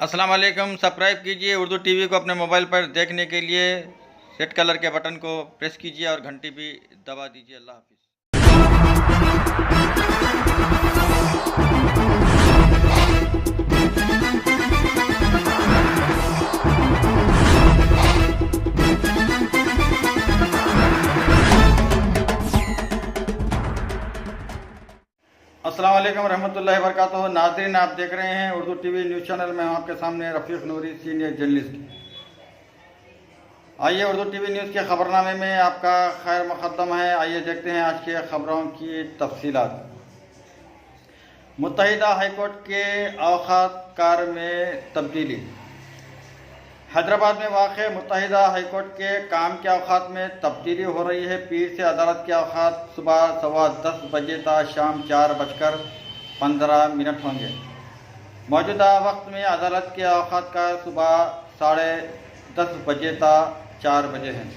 अस्सलाम वालेकुम। सब्सक्राइब कीजिए उर्दू टीवी को अपने मोबाइल पर देखने के लिए रेड कलर के बटन को प्रेस कीजिए और घंटी भी दबा दीजिए। अल्लाह हाफिज़। अस्सलाम वालेकुम रहमतुल्लाहि व बरकातुहू। नाज़रीन, आप देख रहे हैं उर्दू टीवी न्यूज़ चैनल में। हम आपके सामने रफ़ीक नूरी, सीनियर जर्नलिस्ट। आइए उर्दू टीवी न्यूज़ के खबरनामे में आपका खैर मुक़द्दम है। आइए देखते हैं आज के खबरों की तफसीलात। मुत्तहिदा हाईकोर्ट के औक़ात कार में तब्दीली। हैदराबाद में वाक़ मुत्तहिदा हाईकोर्ट के काम के औक़ात में तब्दीली हो रही है। पीर से अदालत के औक़ात सुबह 10:15 बजे था शाम 4:15 होंगे। मौजूदा वक्त में अदालत के औक़ात का सुबह 10:30 बजे था 4 बजे हैं।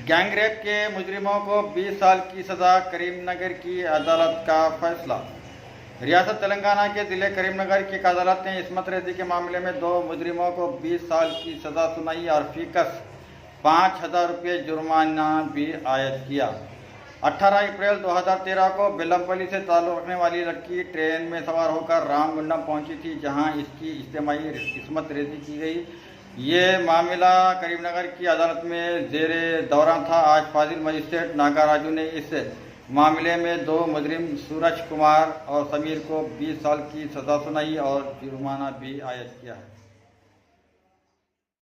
गैंगरेप के मुजरिमों को 20 साल की सज़ा, करीमनगर की अदालत का फैसला। रियासत तेलंगाना के ज़िले करीमनगर की एक अदालत ने इस्मत रेज़ी के मामले में 2 मुजरिमों को 20 साल की सज़ा सुनाई और फ़ीकस 5,000 रुपये जुर्माना भी आयद किया। 18 अप्रैल 2013 को बेलमपल्ली से ताल्लुक़ रखने वाली लड़की ट्रेन में सवार होकर रामगुंडम पहुंची थी, जहां इसकी इज्तिमाई इस्मत रेज़ी की गई। ये मामला करीमनगर की अदालत में ज़ेरे दौरान था। आज फाजिल मजिस्ट्रेट नागा राजू ने इस मामले में 2 मुजरिम सूरज कुमार और समीर को 20 साल की सज़ा सुनाई और जुर्माना भी आयद किया है।